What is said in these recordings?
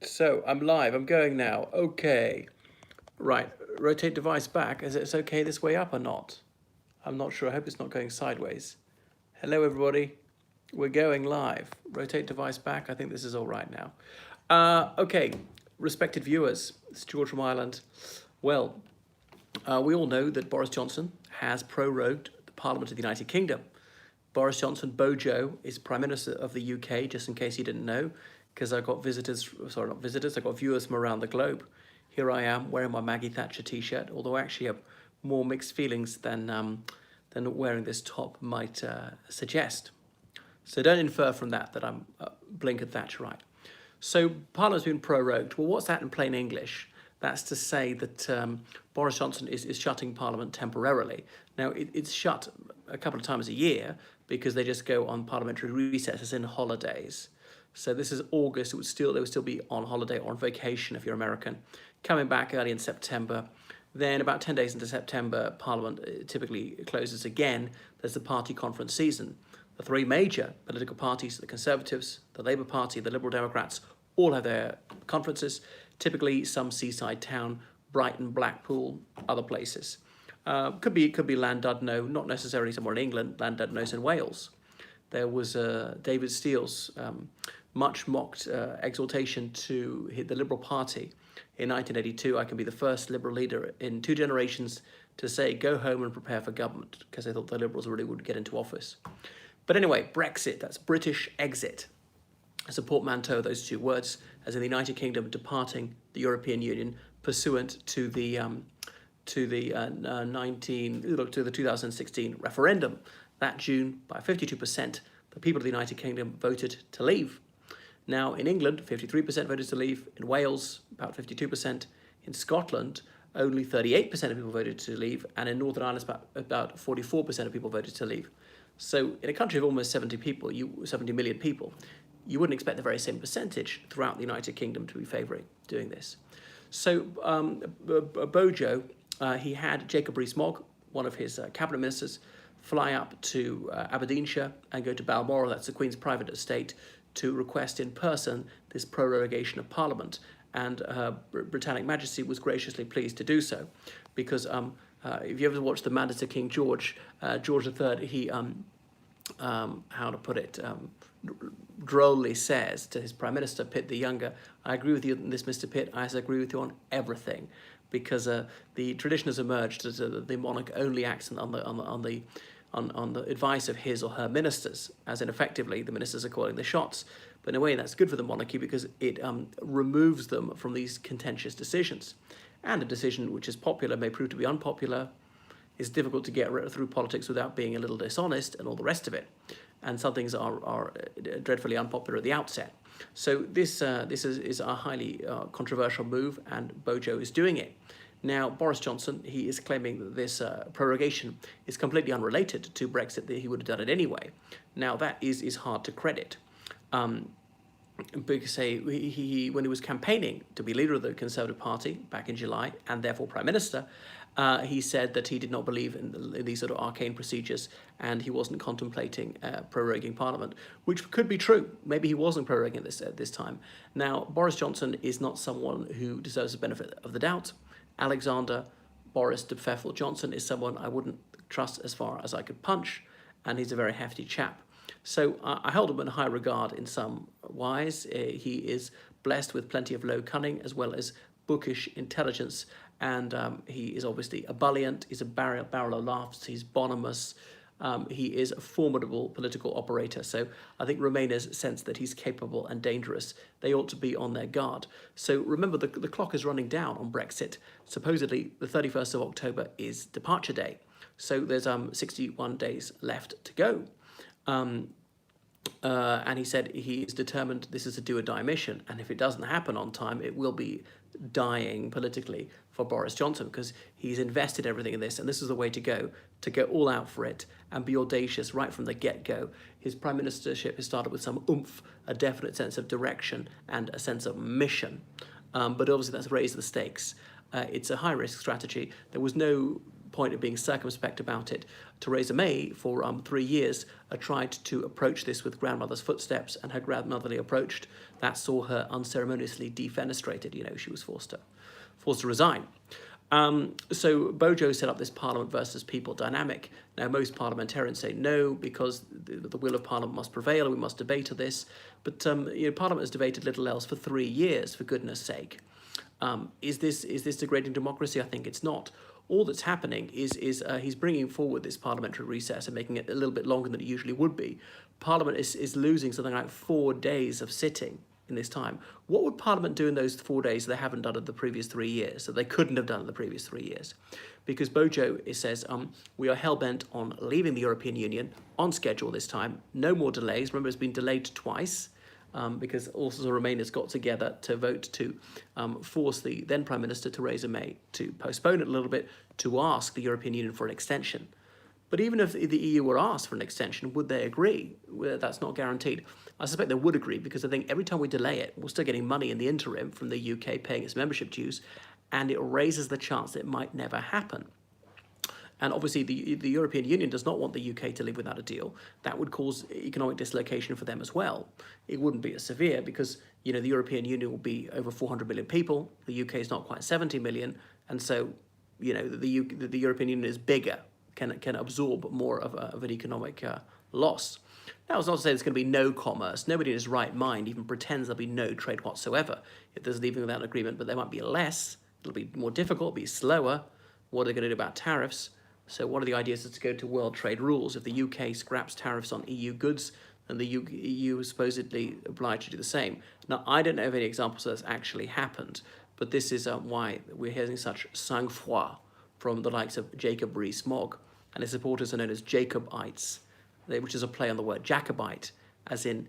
So I'm live. I'm going now. Okay. Right. Rotate device back. Is it okay this way up or not? I'm not sure. I hope it's not going sideways. Hello, everybody. We're going live. Rotate device back. I think this is all right now. Okay. Respected viewers, it's George from Ireland. Well, we all know that Boris Johnson has prorogued the Parliament of the United Kingdom. Boris Johnson, Bojo, is Prime Minister of the UK, just in case you didn't know, because I got visitors, sorry, not visitors, I got viewers from around the globe. Here I am wearing my Maggie Thatcher t-shirt, although I actually have more mixed feelings than wearing this top might suggest. So don't infer from that I'm blinkered Thatcherite. So Parliament's been prorogued. Well, what's that in plain English? That's to say that Boris Johnson is shutting Parliament temporarily. Now, it's shut a couple of times a year because they just go on parliamentary recesses in holidays. So this is August. They would still be on holiday or on vacation if you're American. Coming back early in September. Then about 10 days into September, Parliament typically closes again. There's the party conference season. The three major political parties, the Conservatives, the Labour Party, the Liberal Democrats, all have their conferences, typically some seaside town, Brighton, Blackpool, other places. Could be Llandudno, not necessarily somewhere in England. Llandudno's in Wales. There was David Steele's much mocked exhortation to hit the Liberal Party in 1982. I can be the first Liberal leader in 2 generations to say, go home and prepare for government, because they thought the Liberals really would get into office. But anyway, Brexit, that's British exit. It's a portmanteau, those 2 words, as in the United Kingdom departing the European Union pursuant to the 2016 referendum. That June, by 52%, the people of the United Kingdom voted to leave. Now, in England, 53% voted to leave. In Wales, about 52%. In Scotland, only 38% of people voted to leave. And in Northern Ireland, about 44% of people voted to leave. So in a country of almost 70 million people, you wouldn't expect the very same percentage throughout the United Kingdom to be favouring doing this. So Bojo, he had Jacob Rees-Mogg, one of his cabinet ministers, fly up to Aberdeenshire and go to Balmoral, that's the Queen's private estate, to request in person this prorogation of Parliament. And Her Britannic Majesty was graciously pleased to do so, because if you ever watched The Madness of King George, George III, he, how to put it, drolly says to his Prime Minister, Pitt the Younger, I agree with you on this, Mr. Pitt, I agree with you on everything, because the tradition has emerged that the monarch only acts on the advice of his or her ministers, as in effectively the ministers are calling the shots. But in a way that's good for the monarchy because it removes them from these contentious decisions. And a decision which is popular may prove to be unpopular. It's difficult to get through politics without being a little dishonest and all the rest of it. And some things are dreadfully unpopular at the outset. So this is a highly controversial move, and Bojo is doing it. Now, Boris Johnson, he is claiming that this prorogation is completely unrelated to Brexit, that he would have done it anyway. Now, that is hard to credit. Because he when he was campaigning to be leader of the Conservative Party back in July, and therefore Prime Minister, he said that he did not believe in these sort of arcane procedures, and he wasn't contemplating proroguing Parliament, which could be true. Maybe he wasn't proroguing this at this time. Now, Boris Johnson is not someone who deserves the benefit of the doubt. Alexander Boris de Pfeffel Johnson is someone I wouldn't trust as far as I could punch, and he's a very hefty chap. So I hold him in high regard in some wise. He is blessed with plenty of low cunning as well as bookish intelligence, and he is obviously ebullient. He's a barrel of laughs. He's bonhomous. He is a formidable political operator. So I think Remainers sense that he's capable and dangerous. They ought to be on their guard. So remember, the clock is running down on Brexit. Supposedly, the 31st of October is departure day. So there's 61 days left to go. And he said he is determined this is a do or die mission, and if it doesn't happen on time, it will be dying politically for Boris Johnson, because he's invested everything in this, and this is the way to go all out for it and be audacious right from the get-go. His prime ministership has started with some oomph, a definite sense of direction and a sense of mission, but obviously that's raised the stakes. It's a high-risk strategy. There was no point of being circumspect about it, Theresa May, for 3 years, tried to approach this with grandmother's footsteps, and her grandmotherly approach, that saw her unceremoniously defenestrated. You know, she was forced to resign. So Bojo set up this Parliament versus people dynamic. Now, most parliamentarians say no, because the will of Parliament must prevail, we must debate this. But Parliament has debated little else for 3 years, for goodness sake. Is this degrading democracy? I think it's not. All that's happening is he's bringing forward this parliamentary recess and making it a little bit longer than it usually would be. Parliament is losing something like 4 days of sitting in this time. What would Parliament do in those 4 days they haven't done in the previous 3 years, that they couldn't have done in the previous 3 years? Because Bojo says, we are hell-bent on leaving the European Union on schedule this time. No more delays. Remember, it's been delayed twice because all sorts of Remainers got together to vote to force the then Prime Minister, Theresa May, to postpone it a little bit, to ask the European Union for an extension. But even if the EU were asked for an extension, would they agree? Well, that's not guaranteed. I suspect they would agree, because I think every time we delay it, we're still getting money in the interim from the UK paying its membership dues, and it raises the chance that it might never happen. And obviously the European Union does not want the UK to live without a deal. That would cause economic dislocation for them as well. It wouldn't be as severe because, the European Union will be over 400 million people. The UK is not quite 70 million. And so, the European Union is bigger, can absorb more of an economic loss. Now, it's not to say there's going to be no commerce. Nobody in his right mind even pretends there'll be no trade whatsoever if there's leaving without an agreement, but there might be less. It'll be more difficult, be slower. What are they going to do about tariffs? So one of the ideas is to go to world trade rules. If the UK scraps tariffs on EU goods, then the EU is supposedly obliged to do the same. Now, I don't know of any examples that that's actually happened, but this is why we're hearing such sang-froid from the likes of Jacob Rees-Mogg, and his supporters are known as Jacobites, which is a play on the word Jacobite, as in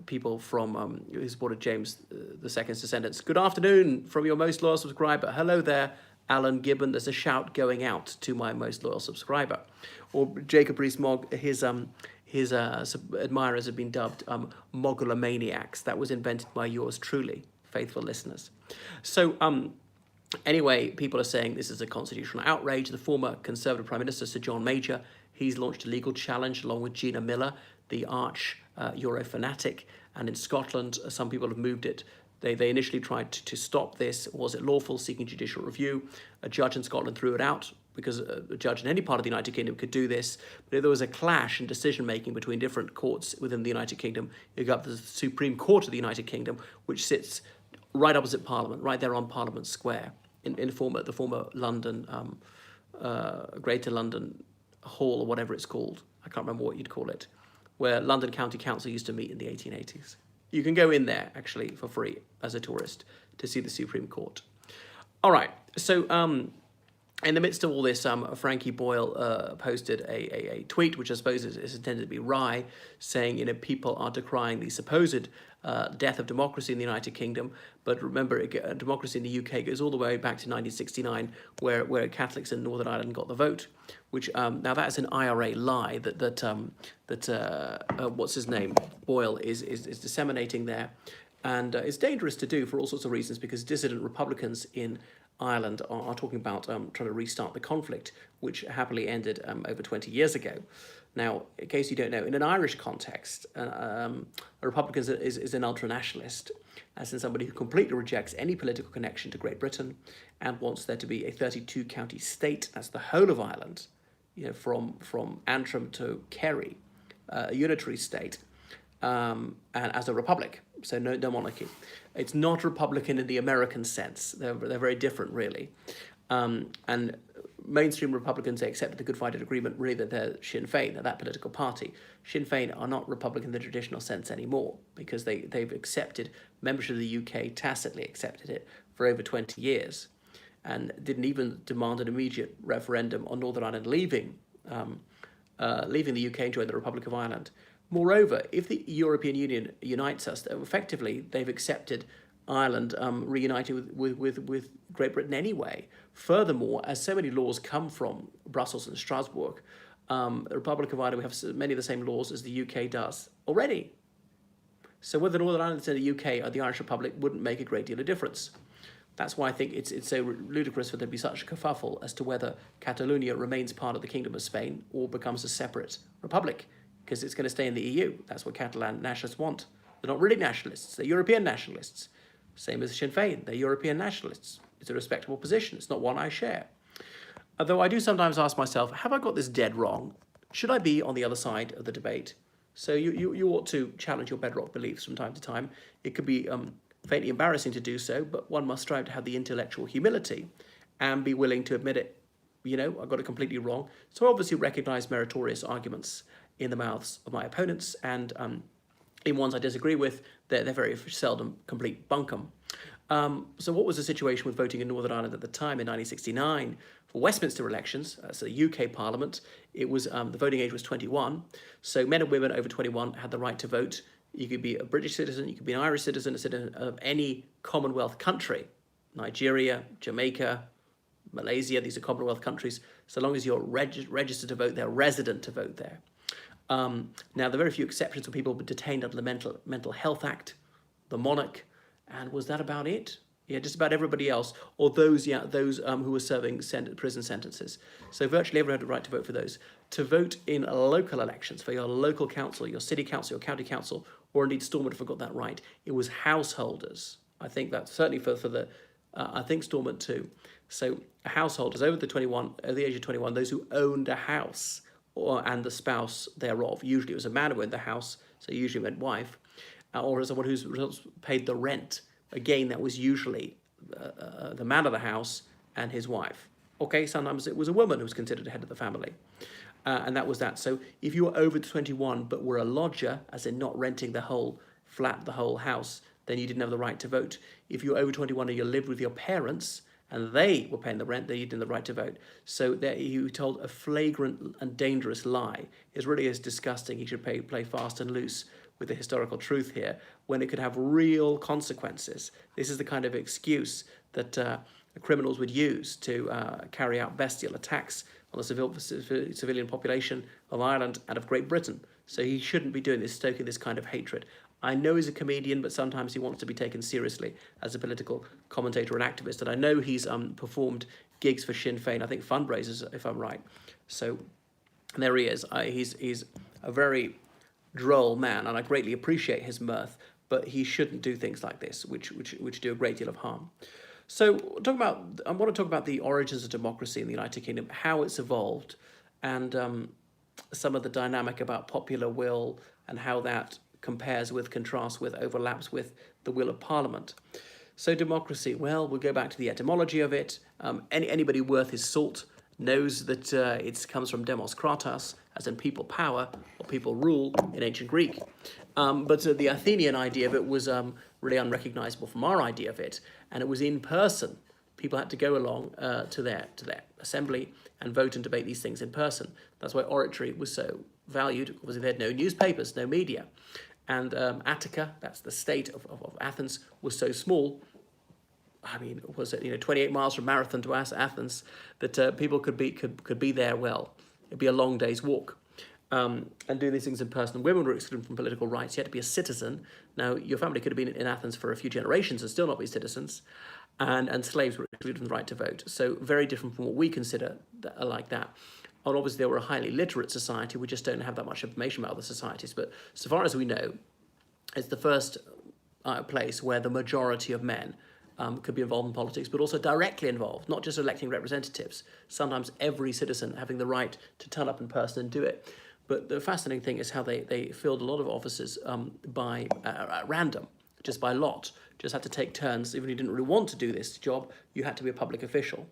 people from who supported James II's descendants. Good afternoon from your most loyal subscriber. Hello there, Alan Gibbon. There's a shout going out to my most loyal subscriber. Or Jacob Rees-Mogg, his admirers have been dubbed Mogulomaniacs. That was invented by yours truly, faithful listeners. So anyway, people are saying this is a constitutional outrage. The former Conservative Prime Minister, Sir John Major, he's launched a legal challenge along with Gina Miller, the arch Euro fanatic. And in Scotland, some people have moved it. They initially tried to stop this. Was it lawful, seeking judicial review? A judge in Scotland threw it out because a judge in any part of the United Kingdom could do this. But if there was a clash in decision-making between different courts within the United Kingdom, you got the Supreme Court of the United Kingdom, which sits right opposite Parliament, right there on Parliament Square, in the former London, Greater London Hall, or whatever it's called. I can't remember what you'd call it, where London County Council used to meet in the 1880s. You can go in there, actually, for free as a tourist to see the Supreme Court. All right, so in the midst of all this, Frankie Boyle posted a tweet, which I suppose is intended to be wry, saying, people are decrying the supposed death of democracy in the United Kingdom. But remember, democracy in the UK goes all the way back to 1969, where Catholics in Northern Ireland got the vote. Which now that's an IRA lie that what's his name, Boyle is disseminating there, and it's dangerous to do for all sorts of reasons, because dissident Republicans in Ireland are talking about trying to restart the conflict, which happily ended over 20 years ago. Now, in case you don't know, in an Irish context, a Republican is an ultranationalist, as in somebody who completely rejects any political connection to Great Britain and wants there to be a 32-county state, that's the whole of Ireland, from Antrim to Kerry, a unitary state, and as a republic, so no monarchy. It's not Republican in the American sense. They're very different, really. And mainstream Republicans, they accepted the Good Friday Agreement, really, that they're Sinn Féin, they're that political party. Sinn Féin are not Republican in the traditional sense anymore, because they've accepted membership of the UK, tacitly accepted it for over 20 years. And didn't even demand an immediate referendum on Northern Ireland leaving the UK and joining the Republic of Ireland. Moreover, if the European Union unites us, effectively they've accepted Ireland reuniting with Great Britain anyway. Furthermore, as so many laws come from Brussels and Strasbourg, the Republic of Ireland, we have many of the same laws as the UK does already. So whether Northern Ireland is in the UK or the Irish Republic wouldn't make a great deal of difference. That's why I think it's so ludicrous for there to be such a kerfuffle as to whether Catalonia remains part of the Kingdom of Spain or becomes a separate republic, because it's going to stay in the EU. That's what Catalan nationalists want. They're not really nationalists, they're European nationalists. Same as Sinn Féin, they're European nationalists. It's a respectable position, it's not one I share. Although I do sometimes ask myself, have I got this dead wrong? Should I be on the other side of the debate? So you ought to challenge your bedrock beliefs from time to time. It could be faintly embarrassing to do so, but one must strive to have the intellectual humility and be willing to admit it. You know, I got it completely wrong. So I obviously recognise meritorious arguments in the mouths of my opponents, and in ones I disagree with, they're very seldom complete bunkum. So what was the situation with voting in Northern Ireland at the time in 1969 for Westminster elections? So the UK Parliament, it was the voting age was 21. So men and women over 21 had the right to vote. You could be a British citizen, you could be an Irish citizen, a citizen of any Commonwealth country, Nigeria, Jamaica, Malaysia, these are Commonwealth countries. So long as you're registered to vote there, resident to vote there. Now, there are very few exceptions for people detained under the Mental Health Act, the monarch, and was that about it? Yeah, just about everybody else, or those who were serving prison sentences. So virtually everyone had the right to vote for those. To vote in local elections for your local council, your city council, your county council, or indeed Stormont forgot that right. It was householders. I think that's certainly for the, I think Stormont too. So householders over the age of 21, those who owned a house and the spouse thereof. Usually it was a man who owned the house, so usually meant wife. Or someone who's paid the rent. Again, that was usually the man of the house and his wife. Okay, sometimes it was a woman who was considered the head of the family. And that was that. So if you were over 21 but were a lodger, as in not renting the whole flat, the whole house, then you didn't have the right to vote. If you were over 21 and you lived with your parents and they were paying the rent, then you didn't have the right to vote. So there you told a flagrant and dangerous lie. It really is disgusting. You should play fast and loose with the historical truth here, when it could have real consequences. This is the kind of excuse that criminals would use to carry out bestial attacks on the civilian population of Ireland and of Great Britain. So he shouldn't be doing this, stoking this kind of hatred. I know he's a comedian, but sometimes he wants to be taken seriously as a political commentator and activist. And I know he's performed gigs for Sinn Féin, I think fundraisers, if I'm right. So there he is. He's a very droll man, and I greatly appreciate his mirth, but he shouldn't do things like this, which do a great deal of harm. So I want to talk about the origins of democracy in the United Kingdom, how it's evolved, and some of the dynamic about popular will and how that compares with, contrasts with, overlaps with the will of Parliament. So democracy, well, we'll go back to the etymology of it. Anybody worth his salt knows that it comes from demos kratos, as in people power, or people rule in ancient Greek. But the Athenian idea of it was really unrecognizable from our idea of it, and it was in person. People had to go along to their assembly and vote and debate these things in person. That's why oratory was so valued. Obviously, they had no newspapers, no media. And Attica, that's the state of Athens, was so small. I mean, was it 28 miles from Marathon to Athens, that people could be there. Well, it'd be a long day's walk, and do these things in person. Women were excluded from political rights. You had to be a citizen. Now, your family could have been in Athens for a few generations and still not be citizens, and slaves were excluded from the right to vote. So very different from what we consider like that. And obviously, they were a highly literate society. We just don't have that much information about other societies. But so far as we know, it's the first place where the majority of men could be involved in politics, but also directly involved, not just electing representatives. Sometimes every citizen having the right to turn up in person and do it. But the fascinating thing is how they filled a lot of offices by random, just by lot. Just had to take turns. Even if you didn't really want to do this job, you had to be a public official.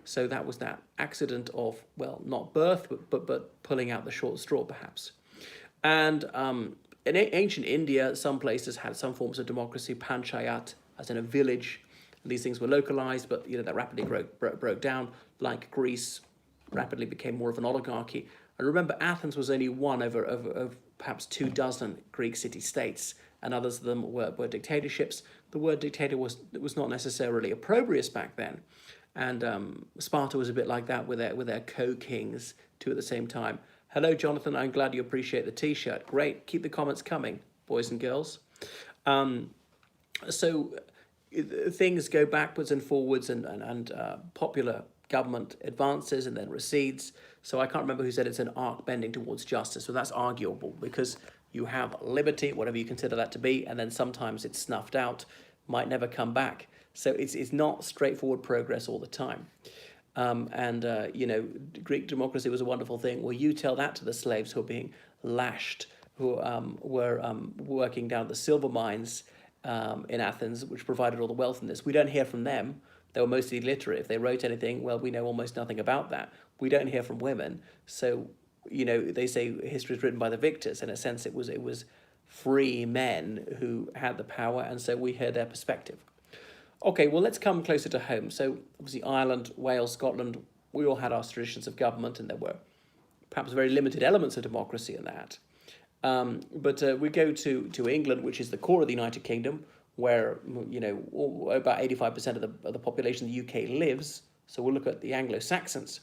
So that was that accident of, well, not birth, but pulling out the short straw, perhaps. And in ancient India, some places had some forms of democracy, panchayat, as in a village. And these things were localized, but that rapidly broke down. Like Greece, rapidly became more of an oligarchy. And remember, Athens was only one of perhaps 24 Greek city-states, and others of them were dictatorships. The word dictator was not necessarily opprobrious back then. And Sparta was a bit like that with their co-kings, two at the same time. Hello, Jonathan. I'm glad you appreciate the T-shirt. Great. Keep the comments coming, boys and girls. So things go backwards and forwards, and popular government advances and then recedes. So I can't remember who said it's an arc bending towards justice. So that's arguable, because you have liberty, whatever you consider that to be, and then sometimes it's snuffed out, might never come back. So it's not straightforward progress all the time. Greek democracy was a wonderful thing. Well, you tell that to the slaves who are being lashed, who were working down the silver mines in Athens, which provided all the wealth in this. We don't hear from them. They were mostly illiterate. If they wrote anything, well, we know almost nothing about that. We don't hear from women. So, they say history is written by the victors. In a sense, it was free men who had the power, and so we hear their perspective. Okay, well, let's come closer to home. So, obviously, Ireland, Wales, Scotland, we all had our traditions of government, and there were perhaps very limited elements of democracy in that. But we go to England, which is the core of the United Kingdom, where about 85% of the population of the UK lives. So we'll look at the Anglo-Saxons.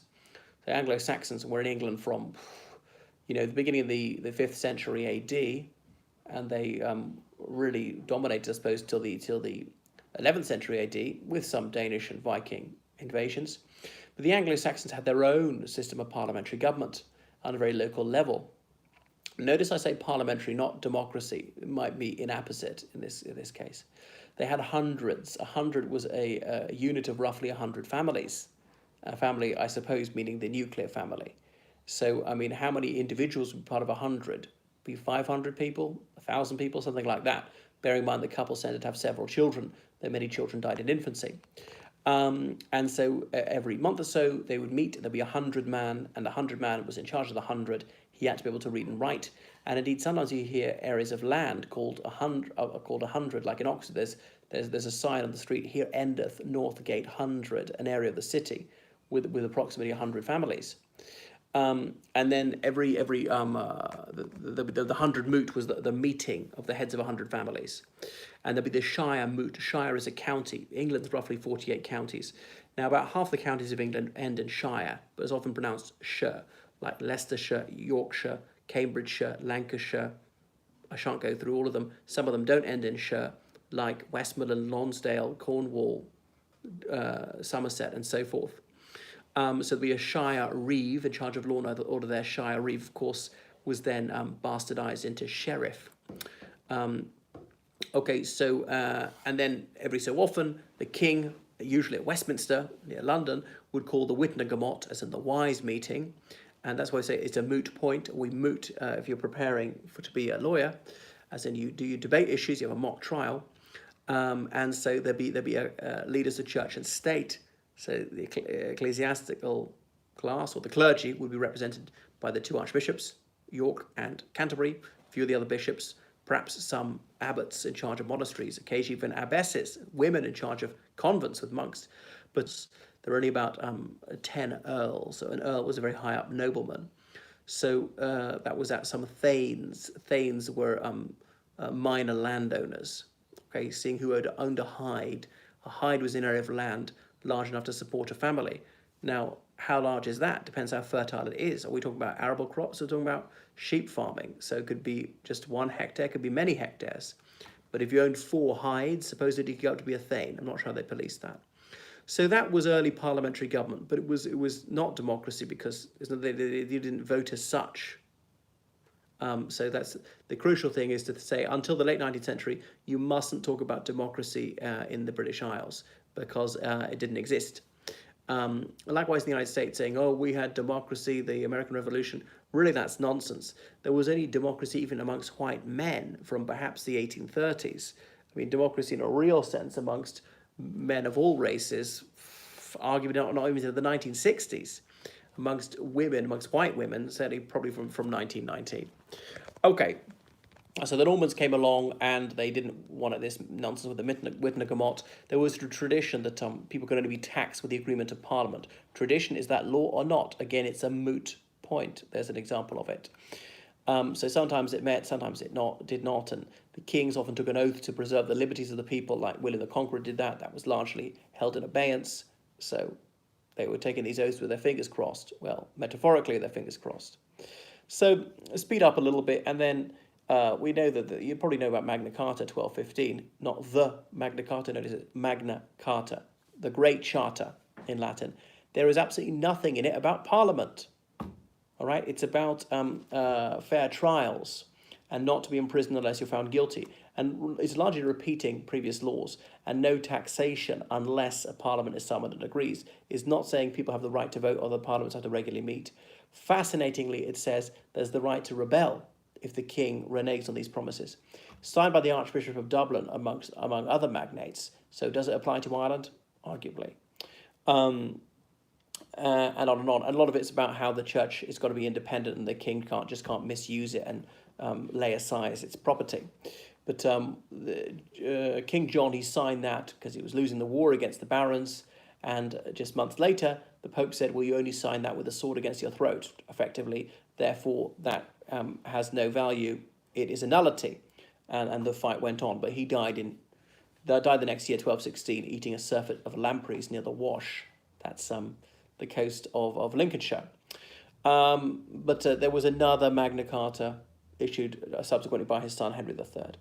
The Anglo-Saxons were in England from the beginning of the 5th century AD, and they really dominated, I suppose, till the 11th century AD, with some Danish and Viking invasions. But the Anglo-Saxons had their own system of parliamentary government on a very local level. Notice I say parliamentary, not democracy. It might be inapposite in this case. They had hundreds. 100 was a unit of roughly 100 families. A family, I suppose, meaning the nuclear family. So, I mean, how many individuals would be part of 100? Be 500 people, 1,000 people, something like that. Bearing in mind the couple tended to have several children, though many children died in infancy. And so every month or so they would meet. There'd be 100 man, and the 100 man was in charge of the 100. He had to be able to read and write. And indeed, sometimes you hear areas of land called 100, like in Oxford. There's a sign on the street, "Here endeth Northgate 100," an area of the city with approximately 100 families. And then the 100 moot was the meeting of the heads of 100 families. And there'd be the Shire moot. Shire is a county. England's roughly 48 counties. Now, about half the counties of England end in shire, but it's often pronounced shire, like Leicestershire, Yorkshire, Cambridgeshire, Lancashire. I shan't go through all of them. Some of them don't end in shire, like Westmoreland, Lonsdale, Cornwall, Somerset, and so forth. So there'd be a Shire Reeve in charge of law and order there. Shire Reeve, of course, was then bastardized into sheriff. And then every so often, the king, usually at Westminster, near London, would call the Witnagemot, as in the wise meeting. And that's why I say it's a moot point. We moot if you're preparing to be a lawyer, as in you debate issues, you have a mock trial. And so there'd be leaders of church and state. So the ecclesiastical class, or the clergy, would be represented by the two archbishops, York and Canterbury, a few of the other bishops, perhaps some abbots in charge of monasteries, occasionally even abbesses, women in charge of convents with monks. But there are only about 10 earls. So an earl was a very high up nobleman. So that was at some thanes. Thanes were minor landowners. Okay, seeing who owned a hide. A hide was an area of land large enough to support a family. Now, how large is that? Depends how fertile it is. Are we talking about arable crops, or talking about sheep farming? So it could be just 1 hectare, could be many hectares. But if you owned 4 hides, supposedly you could go up to be a thane. I'm not sure how they policed that. So that was early parliamentary government, but it was not democracy, because they didn't vote as such. So that's the crucial thing, is to say until the late 19th century, you mustn't talk about democracy in the British Isles, because it didn't exist. Likewise in the United States, saying, oh, we had democracy, the American Revolution. Really, that's nonsense. There was only democracy even amongst white men from perhaps the 1830s. I mean, democracy in a real sense amongst men of all races, arguably not even to the 1960s. Amongst women, amongst white women, certainly probably from 1919. Okay, so the Normans came along and they didn't want this nonsense with the Witnagemot. There was a tradition that people could only be taxed with the agreement of Parliament. Tradition, is that law or not? Again, it's a moot point. There's an example of it. So sometimes it met, sometimes it did not, and the kings often took an oath to preserve the liberties of the people, like William the Conqueror did that. That was largely held in abeyance. So they were taking these oaths with their fingers crossed. Well, metaphorically, their fingers crossed. So speed up a little bit, and then we know that you probably know about Magna Carta 1215, not the Magna Carta, notice it, Magna Carta, the Great Charter in Latin. There is absolutely nothing in it about Parliament. All right, it's about fair trials and not to be imprisoned unless you're found guilty. And it's largely repeating previous laws, and no taxation unless a parliament is summoned and agrees. It's not saying people have the right to vote or the parliaments have to regularly meet. Fascinatingly, it says there's the right to rebel if the king reneges on these promises. Signed by the Archbishop of Dublin among other magnates. So does it apply to Ireland? Arguably. And on and on. And a lot of it's about how the church has got to be independent and the king can't misuse it and lay aside its property. But King John, he signed that because he was losing the war against the barons. And just months later, the Pope said, well, you only sign that with a sword against your throat, effectively. Therefore, that has no value. It is a nullity. And the fight went on. But he died the next year, 1216, eating a surfeit of lampreys near the Wash. That's the coast of Lincolnshire. But there was another Magna Carta issued subsequently by his son, Henry III.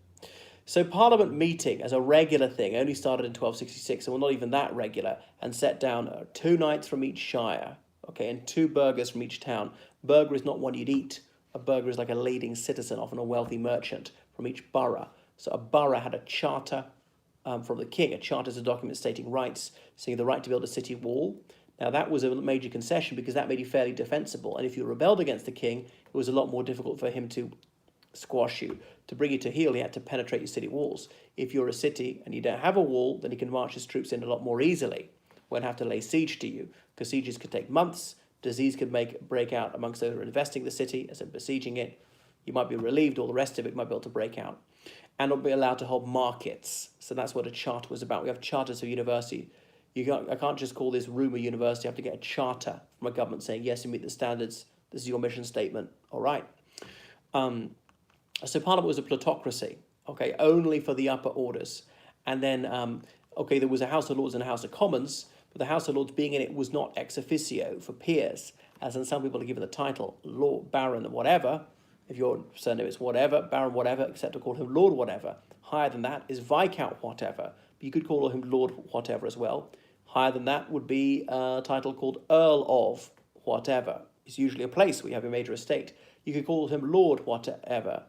So Parliament meeting as a regular thing only started in 1266, and well, not even that regular, and set down 2 knights from each shire, okay, and 2 burghers from each town. Burgher is not one you'd eat. A burgher is like a leading citizen, often a wealthy merchant from each borough. So a borough had a charter from the king. A charter is a document stating rights, saying the right to build a city wall. Now, that was a major concession because that made you fairly defensible. And if you rebelled against the king, it was a lot more difficult for him to squash you. To bring you to heel, he had to penetrate your city walls. If you're a city and you don't have a wall, then he can march his troops in a lot more easily. Won't have to lay siege to you, because sieges could take months. Disease could break out amongst those who are investing the city, as in besieging it. You might be relieved, all the rest of it might be able to break out. And not be allowed to hold markets. So that's what a charter was about. We have charters of university. I can't just call this room a university. I have to get a charter from a government saying, yes, you meet the standards. This is your mission statement. All right. So Parliament was a plutocracy, okay, only for the upper orders. And then, okay, there was a House of Lords and a House of Commons, but the House of Lords being in it was not ex officio for peers, as in some people are given the title Lord, Baron, whatever. If your surname is whatever, Baron, whatever, except to call him Lord, whatever. Higher than that is Viscount, whatever. But you could call him Lord, whatever as well. Higher than that would be a title called Earl of whatever. It's usually a place where you have a major estate. You could call him Lord, whatever,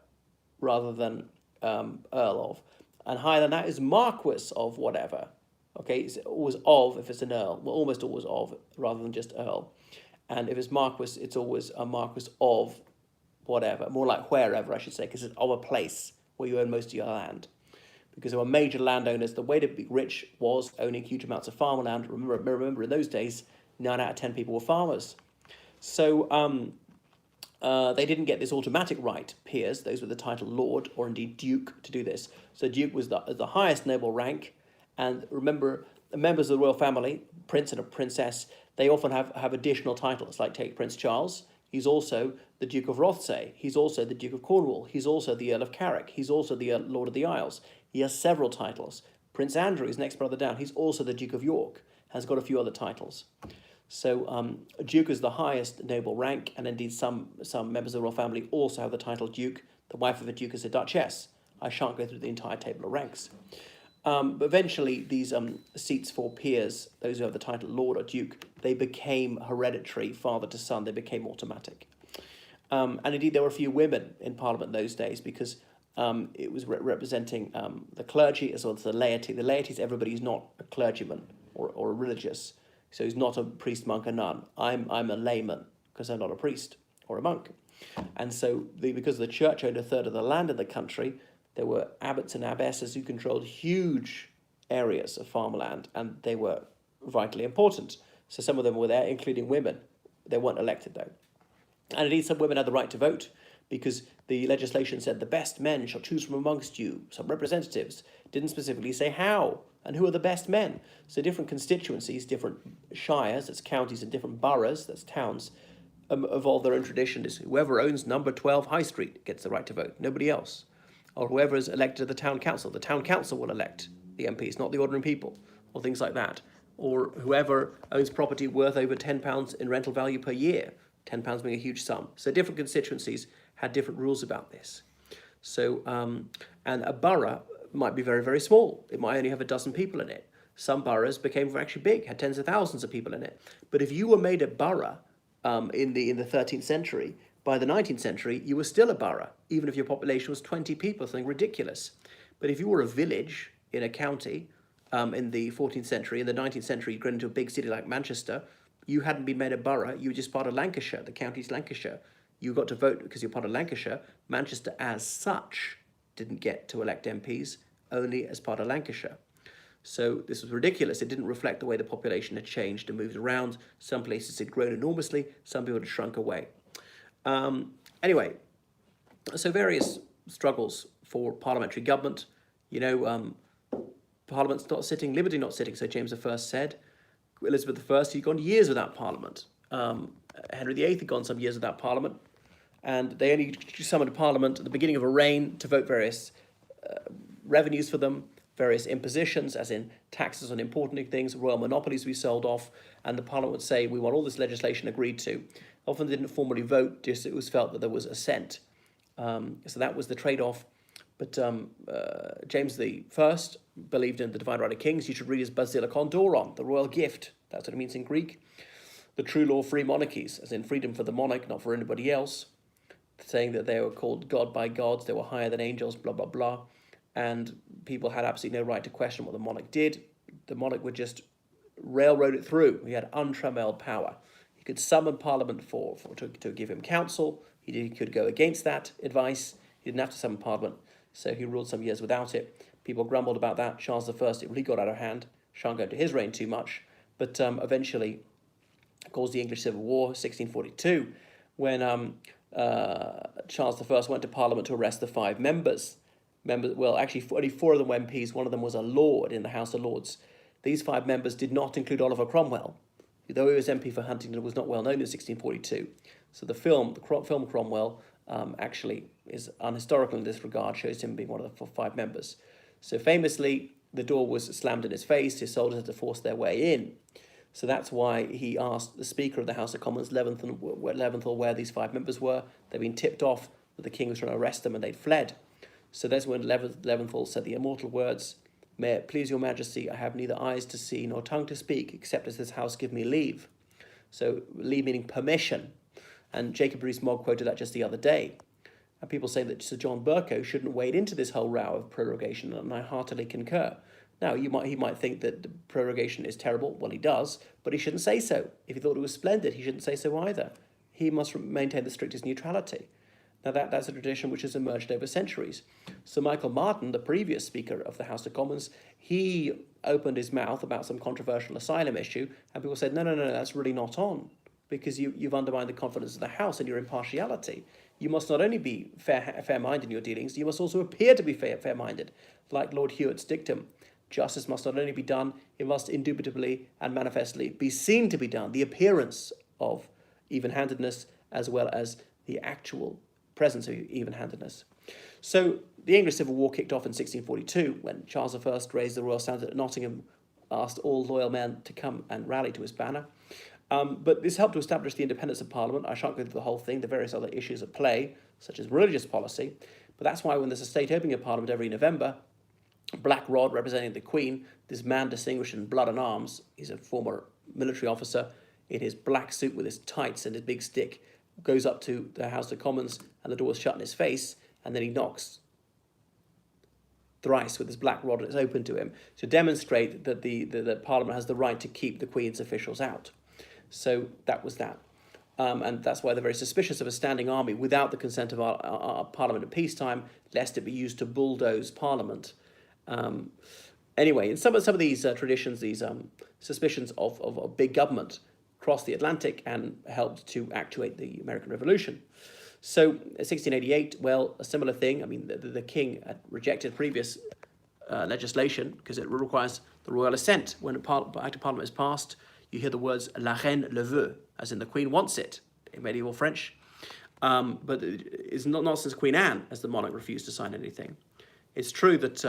rather than Earl of. And higher than that is Marquis of whatever. Okay, it's always of if it's an Earl. Well, almost always of, rather than just Earl. And if it's Marquis, it's always a Marquis of whatever. More like wherever, I should say, because it's of a place where you own most of your land. Because there were major landowners. The way to be rich was owning huge amounts of farmland. Remember in those days, 9 out of 10 people were farmers. So they didn't get this automatic right, peers, those with the title Lord, or indeed Duke, to do this. So Duke was the highest noble rank. And remember, members of the royal family, prince and a princess, they often have additional titles, like take Prince Charles. He's also the Duke of Rothesay. He's also the Duke of Cornwall. He's also the Earl of Carrick. He's also the Lord of the Isles. He has several titles. Prince Andrew, his next brother down, he's also the Duke of York, has got a few other titles. So a Duke is the highest noble rank, and indeed some members of the royal family also have the title Duke. The wife of a Duke is a Duchess. I shan't go through the entire table of ranks. But eventually these seats for peers, those who have the title Lord or Duke, they became hereditary, father to son, they became automatic. And indeed there were a few women in Parliament in those days because it was representing the clergy as well as the laity. The laity is everybody who's not a clergyman or a religious. So he's not a priest, monk, or nun. I'm a layman because I'm not a priest or a monk. And so because the church owned a third of the land in the country, there were abbots and abbesses who controlled huge areas of farmland, and they were vitally important. So some of them were there, including women. They weren't elected, though. And indeed, some women had the right to vote because the legislation said the best men shall choose from amongst you some representatives. Didn't specifically say how and who are the best men. So different constituencies, different shires, that's counties, and different boroughs, that's towns, evolve their own traditions. Whoever owns number 12 High Street gets the right to vote, nobody else. Or whoever is elected to the town council will elect the MPs, not the ordinary people, or things like that. Or whoever owns property worth over £10 in rental value per year, £10 being a huge sum. So different constituencies had different rules about this. So, and a borough might be very, very small. It might only have a dozen people in it. Some boroughs became actually big, had tens of thousands of people in it. But if you were made a borough in the 13th century, by the 19th century, you were still a borough, even if your population was 20 people, something ridiculous. But if you were a village in a county in the 14th century, in the 19th century, you grew into a big city like Manchester, you hadn't been made a borough, you were just part of Lancashire, the county's Lancashire. You got to vote because you're part of Lancashire. Manchester as such didn't get to elect MPs, only as part of Lancashire. So this was ridiculous. It didn't reflect the way the population had changed and moved around. Some places had grown enormously, some people had shrunk away. Anyway, so various struggles for parliamentary government. You know, Parliament's not sitting, liberty not sitting, so James I said. Elizabeth I, he'd gone years without Parliament. Henry VIII had gone some years without Parliament, and they only summoned Parliament at the beginning of a reign to vote various revenues for them, various impositions, as in taxes on important things, royal monopolies to be sold off, and the Parliament would say, we want all this legislation agreed to. Often they didn't formally vote, just it was felt that there was assent. So that was the trade-off. But James I believed in the divine right of kings. You should read his Basilikon Doron, the royal gift. That's what it means in Greek. The true law free monarchies, as in freedom for the monarch, not for anybody else. Saying that they were called God by gods, they were higher than angels, blah, blah, blah. And people had absolutely no right to question what the monarch did. The monarch would just railroad it through. He had untrammelled power. He could summon Parliament to give him counsel. He could go against that advice. He didn't have to summon Parliament. So he ruled some years without it. People grumbled about that. Charles I, it really got out of hand. Shan't go into his reign too much. But eventually caused the English Civil War, 1642, when Charles I went to Parliament to arrest the 5 members. Well, actually, only 4 of them were MPs. One of them was a Lord in the House of Lords. These 5 members did not include Oliver Cromwell, though he was MP for Huntingdon, was not well known in 1642. So the film Cromwell, actually is unhistorical in this regard, shows him being one of the 5 members. So famously, the door was slammed in his face, his soldiers had to force their way in. So that's why he asked the Speaker of the House of Commons, Leventhal, where these 5 members were. They'd been tipped off that the king was trying to arrest them and they'd fled. So that's when Leventhal said the immortal words, "May it please your majesty, I have neither eyes to see nor tongue to speak, except as this house give me leave." So leave meaning permission. And Jacob Rees-Mogg quoted that just the other day. And people say that Sir John Bercow shouldn't wade into this whole row of prorogation, and I heartily concur. Now, he might think that the prorogation is terrible. Well, he does, but he shouldn't say so. If he thought it was splendid, he shouldn't say so either. He must maintain the strictest neutrality. Now, that's a tradition which has emerged over centuries. Sir Michael Martin, the previous Speaker of the House of Commons, he opened his mouth about some controversial asylum issue, and people said, no, that's really not on, because you've undermined the confidence of the House and your impartiality. You must not only be fair-minded in your dealings, you must also appear to be fair-minded, like Lord Hewitt's dictum. Justice must not only be done, it must indubitably and manifestly be seen to be done, the appearance of even-handedness as well as the actual presence of even-handedness. So the English Civil War kicked off in 1642 when Charles I raised the royal standard at Nottingham, asked all loyal men to come and rally to his banner. But this helped to establish the independence of Parliament. I shan't go through the whole thing, the various other issues at play, such as religious policy. But that's why when there's a state opening of Parliament every November, Black Rod, representing the Queen, this man distinguished in blood and arms, he's a former military officer, in his black suit with his tights and his big stick, goes up to the House of Commons and the door is shut in his face, and then he knocks thrice with his black rod and it's open to him to demonstrate that the Parliament has the right to keep the Queen's officials out. So that was that. And that's why they're very suspicious of a standing army without the consent of our Parliament at peacetime, lest it be used to bulldoze Parliament. Anyway, in some of these traditions, these suspicions of big government crossed the Atlantic and helped to actuate the American Revolution. So, 1688, well, a similar thing. I mean, the king had rejected previous legislation because it requires the royal assent. When an act of Parliament is passed, you hear the words "La reine le veut," as in the Queen wants it, in medieval French. But it's not since Queen Anne has the monarch refused to sign anything. It's true that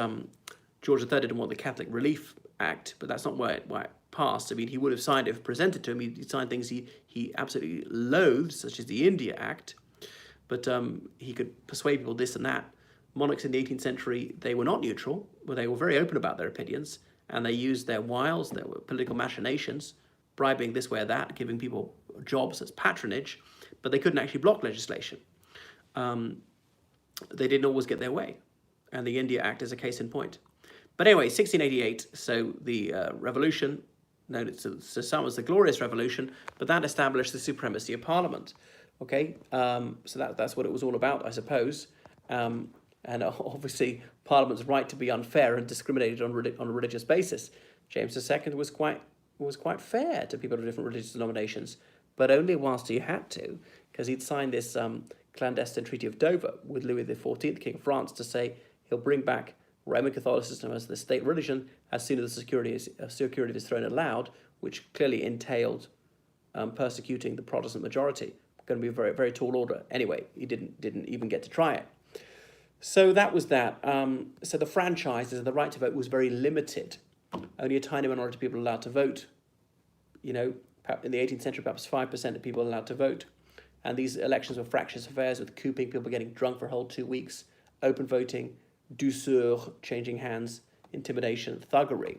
George III didn't want the Catholic Relief Act, but that's not why it passed. I mean, he would have signed it if presented to him. He signed things he absolutely loathed, such as the India Act, but he could persuade people this and that. monarchs in the 18th century, they were not neutral, but they were very open about their opinions, and they used their wiles, their political machinations, bribing this way or that, giving people jobs as patronage, but they couldn't actually block legislation. They didn't always get their way, and the India Act is a case in point. But anyway, 1688, so the revolution, known to some as the Glorious Revolution, but that established the supremacy of Parliament. Okay, so that's what it was all about, I suppose. And obviously, Parliament's right to be unfair and discriminated on a religious basis. James II was quite fair to people of different religious denominations, but only whilst he had to, because he'd signed this clandestine Treaty of Dover with Louis XIV, King of France, to say he'll bring back Roman Catholicism as the state religion as soon as the security of his throne allowed, which clearly entailed persecuting the Protestant majority. Going to be a very, very tall order. Anyway, he didn't even get to try it. So that was that. So the franchises and the right to vote was very limited. Only a tiny minority of people allowed to vote. You know, in the 18th century, perhaps 5% of people allowed to vote. And these elections were fractious affairs with cooping, people getting drunk for a whole 2 weeks, open voting, douceur, changing hands, intimidation, thuggery.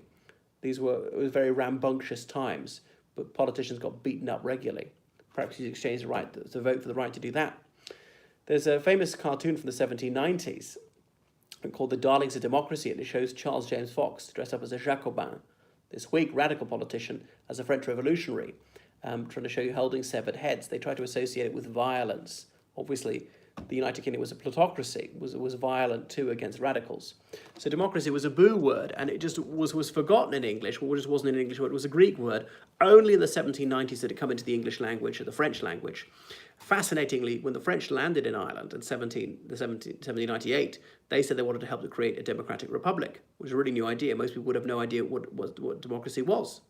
It was very rambunctious times, but politicians got beaten up regularly. Perhaps you exchanged the right to vote for the right to do that. There's a famous cartoon from the 1790s called The Darlings of Democracy, and it shows Charles James Fox dressed up as a Jacobin, this Whig radical politician, as a French revolutionary, trying to show you holding severed heads. They try to associate it with violence. Obviously, the United Kingdom was a plutocracy, was violent too against radicals. So democracy was a boo word, and it just was forgotten in English. Well, it just wasn't an English word, it was a Greek word. Only in the 1790s did it come into the English language or the French language. Fascinatingly, when the French landed in Ireland in 1798, they said they wanted to help to create a democratic republic, which was a really new idea. Most people would have no idea what democracy was.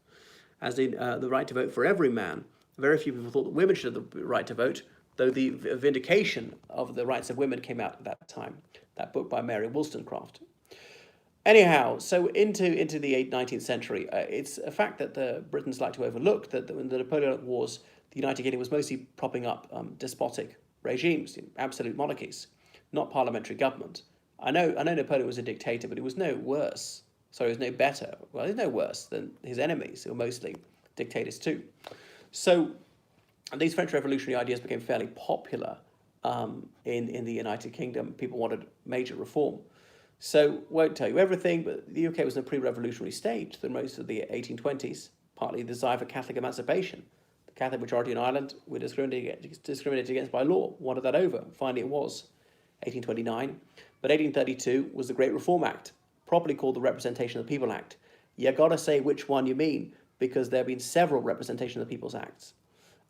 As in the right to vote for every man. Very few people thought that women should have the right to vote, though the Vindication of the Rights of Women came out at that time, that book by Mary Wollstonecraft. Anyhow, so into the 19th century, it's a fact that the Britons like to overlook that in the Napoleonic Wars, the United Kingdom was mostly propping up despotic regimes, absolute monarchies, not parliamentary government. I know Napoleon was a dictator, but he was no worse. Sorry, he was no better. Well, he's no worse than his enemies, who were mostly dictators too. So these French revolutionary ideas became fairly popular in the United Kingdom. People wanted major reform. So, won't tell you everything, but the UK was in a pre-revolutionary state through most of the 1820s, partly the desire for Catholic emancipation. The Catholic majority in Ireland were discriminated against by law, wanted that over. Finally, it was 1829. But 1832 was the Great Reform Act, properly called the Representation of the People Act. You got to say which one you mean, because there have been several Representation of the People's Acts.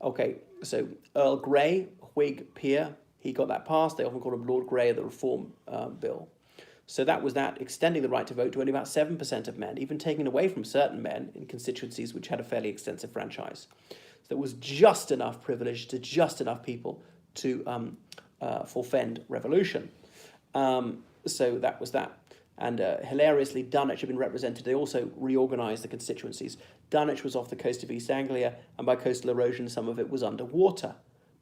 Okay, so Earl Grey, Whig peer, he got that passed. They often called him Lord Grey of the Reform Bill. So that was that, extending the right to vote to only about 7% of men, even taking away from certain men in constituencies which had a fairly extensive franchise. So there was just enough privilege to just enough people to forfend revolution. So that was that. And hilariously, Dunwich had been represented. They also reorganised the constituencies. Dunwich was off the coast of East Anglia, and by coastal erosion, some of it was underwater.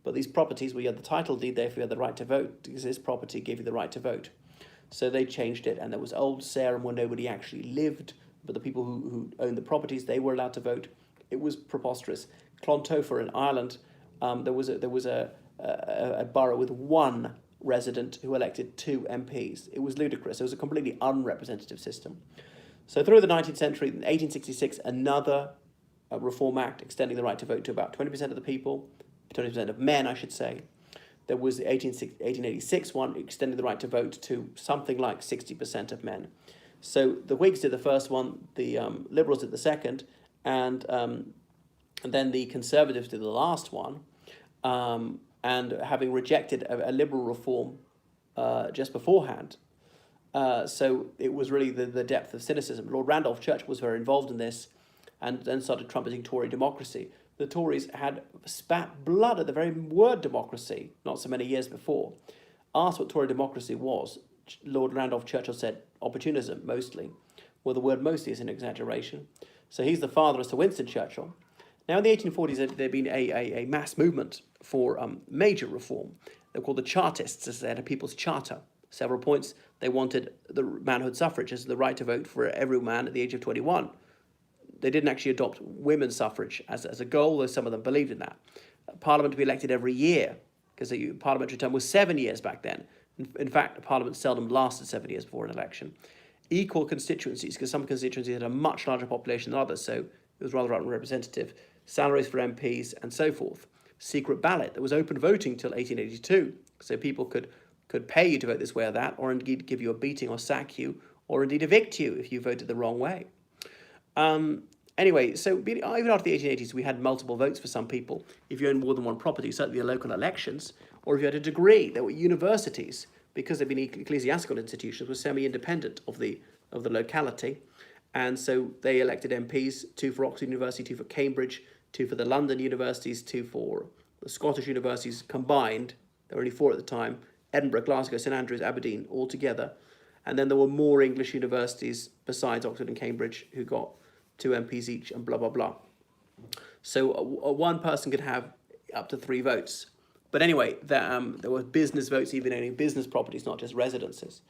But these properties, where you had the title deed there if you had the right to vote, because this property gave you the right to vote. So they changed it, and there was Old Sarum where nobody actually lived, but the people who owned the properties, they were allowed to vote. It was preposterous. Clontofa in Ireland, there was a borough with one resident who elected 2 MPs. It was ludicrous. It was a completely unrepresentative system. So through the 19th century, in 1866, another Reform Act extending the right to vote to about 20% of the people, 20% of men, I should say. There was the 1886 one extending the right to vote to something like 60% of men. So the Whigs did the first one, the Liberals did the second, and then the Conservatives did the last one. And having rejected a liberal reform just beforehand. So it was really the depth of cynicism. Lord Randolph Churchill was very involved in this and then started trumpeting Tory democracy. The Tories had spat blood at the very word democracy not so many years before. Asked what Tory democracy was, Lord Randolph Churchill said opportunism, mostly. Well, the word mostly is an exaggeration. So he's the father of Sir Winston Churchill. Now, in the 1840s, there had been a mass movement for major reform. They're called the Chartists, as they had a People's Charter. several points. They wanted the manhood suffrage as the right to vote for every man at the age of 21. They didn't actually adopt women's suffrage as a goal, though some of them believed in that. Parliament to be elected every year, because the parliamentary term was 7 years back then. In fact, Parliament seldom lasted 7 years before an election. Equal constituencies, because some constituencies had a much larger population than others, so it was rather unrepresentative. Salaries for MPs and so forth. Secret ballot. There was open voting till 1882, so people could pay you to vote this way or that, or indeed give you a beating or sack you, or indeed evict you if you voted the wrong way. Anyway, so even after the 1880s, we had multiple votes for some people. If you owned more than one property, certainly the local elections, or if you had a degree, there were universities, because they've been ecclesiastical institutions, were semi-independent of the locality. And so they elected MPs, 2 for Oxford University, 2 for Cambridge, 2 for the London universities, 2 for the Scottish universities combined. There were only 4 at the time: Edinburgh, Glasgow, St Andrews, Aberdeen, all together. And then there were more English universities besides Oxford and Cambridge who got 2 MPs each, and blah, blah, blah. So one person could have up to 3 votes. But anyway, there were business votes, even owning business properties, not just residences.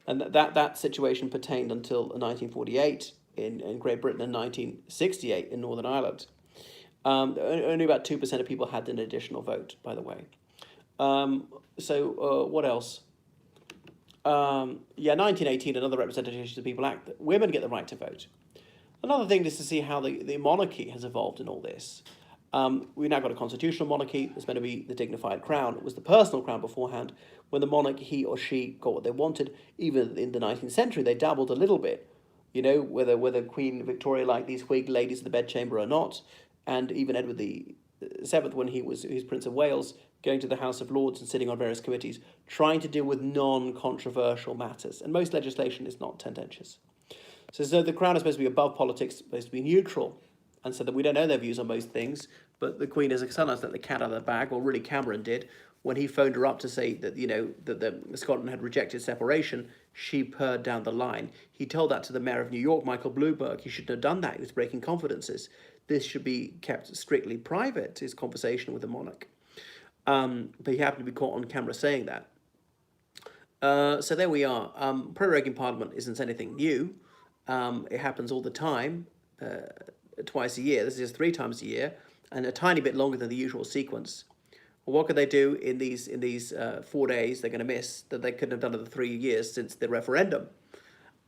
And that situation pertained until 1948 in Great Britain and 1968 in Northern Ireland. Only about 2% of people had an additional vote, by the way. What else? 1918, another Representation of People Act, that women get the right to vote. Another thing is to see how the monarchy has evolved in all this. We've now got a constitutional monarchy. There's meant to be the dignified crown. It was the personal crown beforehand. When the monarch, he or she, got what they wanted, even in the 19th century, they dabbled a little bit. You know, whether Queen Victoria liked these Whig ladies in the bedchamber or not, and even Edward the Seventh, when he was Prince of Wales, going to the House of Lords and sitting on various committees, trying to deal with non-controversial matters. And most legislation is not contentious. So the Crown is supposed to be above politics, supposed to be neutral, and so that we don't know their views on most things, but the Queen has sometimes let the cat out of the bag, or really Cameron did, when he phoned her up to say that, that Scotland had rejected separation. She purred down the line. He told that to the Mayor of New York, Michael Bloomberg. He shouldn't have done that. He was breaking confidences. This should be kept strictly private, his conversation with the monarch. But he happened to be caught on camera saying that. So there we are. Proroguing Parliament isn't anything new. It happens all the time, twice a year. This is just 3 times a year, and a tiny bit longer than the usual sequence. Well, what could they do in these 4 days they're going to miss that they couldn't have done in the 3 years since the referendum?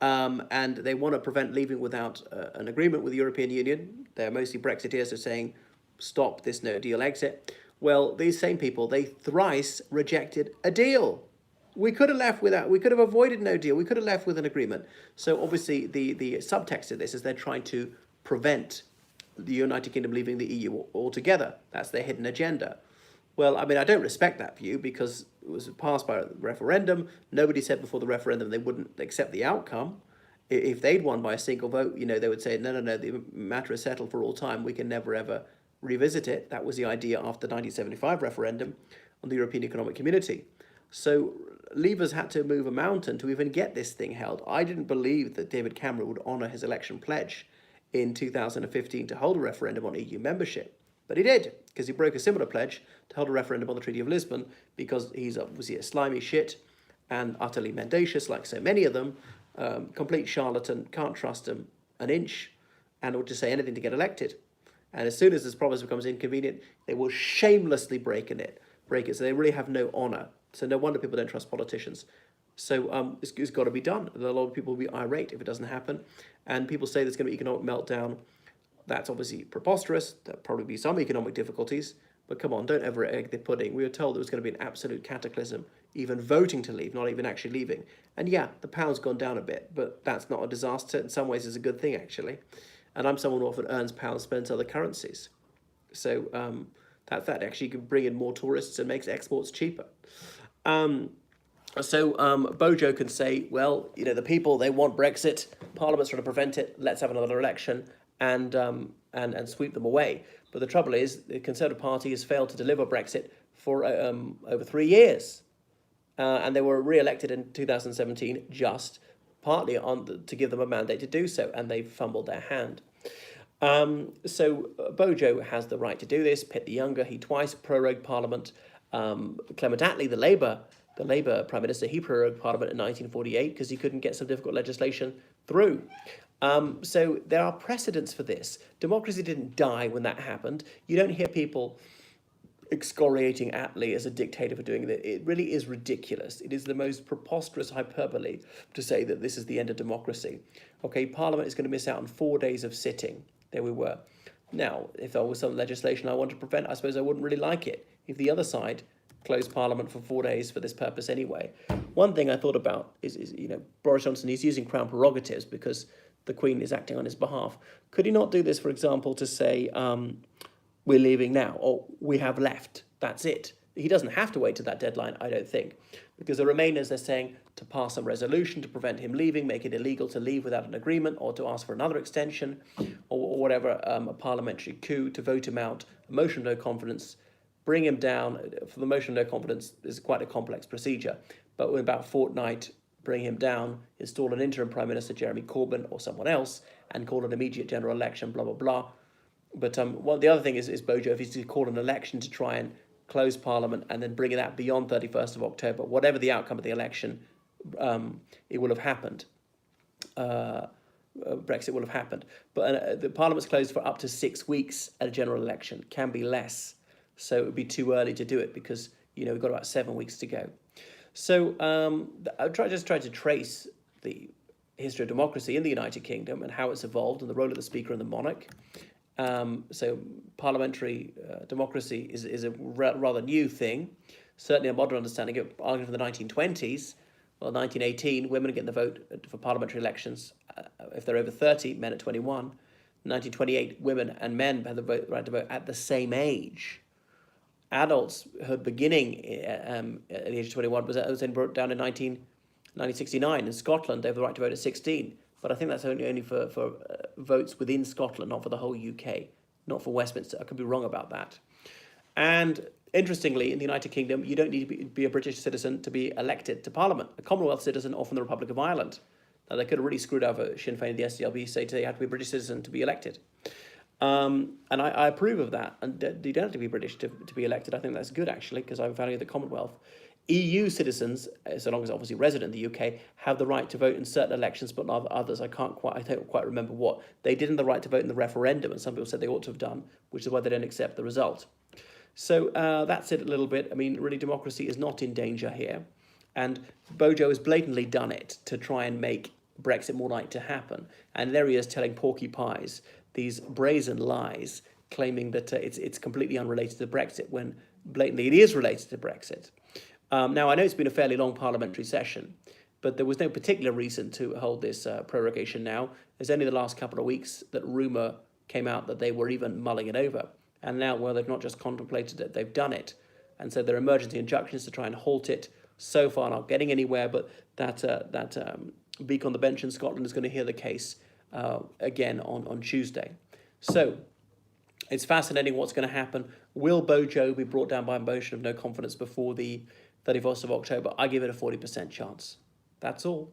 And they want to prevent leaving without an agreement with the European Union. They're mostly Brexiteers who are saying, stop this no-deal exit. Well, these same people, they thrice rejected a deal. We could have left without, we could have avoided no deal. We could have left with an agreement. So obviously the subtext of this is they're trying to prevent the United Kingdom leaving the EU altogether. That's their hidden agenda. Well, I mean, I don't respect that view because it was passed by a referendum. Nobody said before the referendum they wouldn't accept the outcome. If they'd won by a single vote, they would say, no, the matter is settled for all time. We can never, ever revisit it. That was the idea after the 1975 referendum on the European Economic Community. So Leavers had to move a mountain to even get this thing held. I didn't believe that David Cameron would honour his election pledge in 2015 to hold a referendum on EU membership. But he did, because he broke a similar pledge to hold a referendum on the Treaty of Lisbon, because he's obviously a slimy shit and utterly mendacious, like so many of them, complete charlatan, can't trust him an inch, and will just say anything to get elected. And as soon as this promise becomes inconvenient, they will shamelessly break it. So they really have no honour. So no wonder people don't trust politicians. So it's got to be done. A lot of people will be irate if it doesn't happen. And people say there's going to be economic meltdown. That's obviously preposterous. There'll probably be some economic difficulties. But come on, don't ever egg the pudding. We were told there was going to be an absolute cataclysm, even voting to leave, not even actually leaving. And yeah, the pound's gone down a bit, but that's not a disaster. In some ways, it's a good thing, actually. And I'm someone who often earns pounds, spends other currencies. So that actually can bring in more tourists and makes exports cheaper. Bojo can say, well, the people, they want Brexit. Parliament's trying to prevent it. Let's have another election and sweep them away. But the trouble is, the Conservative Party has failed to deliver Brexit for over 3 years. And they were re-elected in 2017 just partly to give them a mandate to do so, and they've fumbled their hand. So Bojo has the right to do this. Pitt the Younger, he twice prorogued Parliament. Clement Attlee, the Labour the Labour Prime Minister, he prorogued Parliament in 1948 because he couldn't get some difficult legislation through. So there are precedents for this. Democracy didn't die when that happened. You don't hear people excoriating Attlee as a dictator for doing that. It really is ridiculous. It is the most preposterous hyperbole to say that this is the end of democracy. Okay, Parliament is going to miss out on 4 days of sitting. There we were. Now, if there was some legislation I wanted to prevent, I suppose I wouldn't really like it. If the other side closed Parliament for 4 days for this purpose anyway. One thing I thought about is Boris Johnson, he's using Crown prerogatives because the Queen is acting on his behalf. Could he not do this, for example, to say, we're leaving now, or we have left, that's it? He doesn't have to wait to that deadline, I don't think, because the Remainers, they're saying to pass a resolution to prevent him leaving, make it illegal to leave without an agreement, or to ask for another extension, or whatever, a parliamentary coup to vote him out, a motion of no confidence, bring him down. For the motion of no confidence is quite a complex procedure, but in about a fortnight, bring him down, install an interim Prime Minister, Jeremy Corbyn, or someone else, and call an immediate general election, blah, blah, blah. But the other thing is Bojo, if he's to call an election to try and close Parliament and then bring it out beyond 31st of October, whatever the outcome of the election, it will have happened. Brexit will have happened. But the Parliament's closed for up to 6 weeks at a general election, can be less. So it would be too early to do it because, we've got about 7 weeks to go. So I just tried to trace the history of democracy in the United Kingdom and how it's evolved and the role of the Speaker and the monarch. So parliamentary democracy is a rather new thing. Certainly a modern understanding of, arguing from the 1920s. Well, 1918, women get the vote for parliamentary elections if they're over 30, men at 21. 1928, women and men have the right to vote at the same age. Adults beginning at the age of 21 was then brought down in 1969. In Scotland, they have the right to vote at 16. But I think that's only for votes within Scotland, not for the whole UK, not for Westminster. I could be wrong about that. And interestingly, in the United Kingdom, you don't need to be a British citizen to be elected to Parliament. A Commonwealth citizen or from the Republic of Ireland. Now, they could have really screwed over Sinn Féin and the SDLB, say they had to be a British citizen to be elected. And I approve of that. And you don't have to be British to be elected. I think that's good, actually, because I value the Commonwealth. EU citizens, so long as obviously resident in the UK, have the right to vote in certain elections, but not others. I don't quite remember what. They didn't have the right to vote in the referendum, and some people said they ought to have done, which is why they don't accept the result. So that's it a little bit. I mean, really, democracy is not in danger here. And Bojo has blatantly done it to try and make Brexit more likely to happen. And there he is telling Porky Pies these brazen lies, claiming that it's completely unrelated to Brexit, when blatantly it is related to Brexit. Now, I know it's been a fairly long parliamentary session, but there was no particular reason to hold this prorogation now. It's only the last couple of weeks that rumour came out that they were even mulling it over. And now, well, they've not just contemplated it, they've done it. And so there are emergency injunctions to try and halt it. So far, not getting anywhere, but that beak on the bench in Scotland is going to hear the case again on Tuesday. So it's fascinating what's going to happen. Will Bojo be brought down by a motion of no confidence before the 31st of October? I give it a 40% chance. That's all.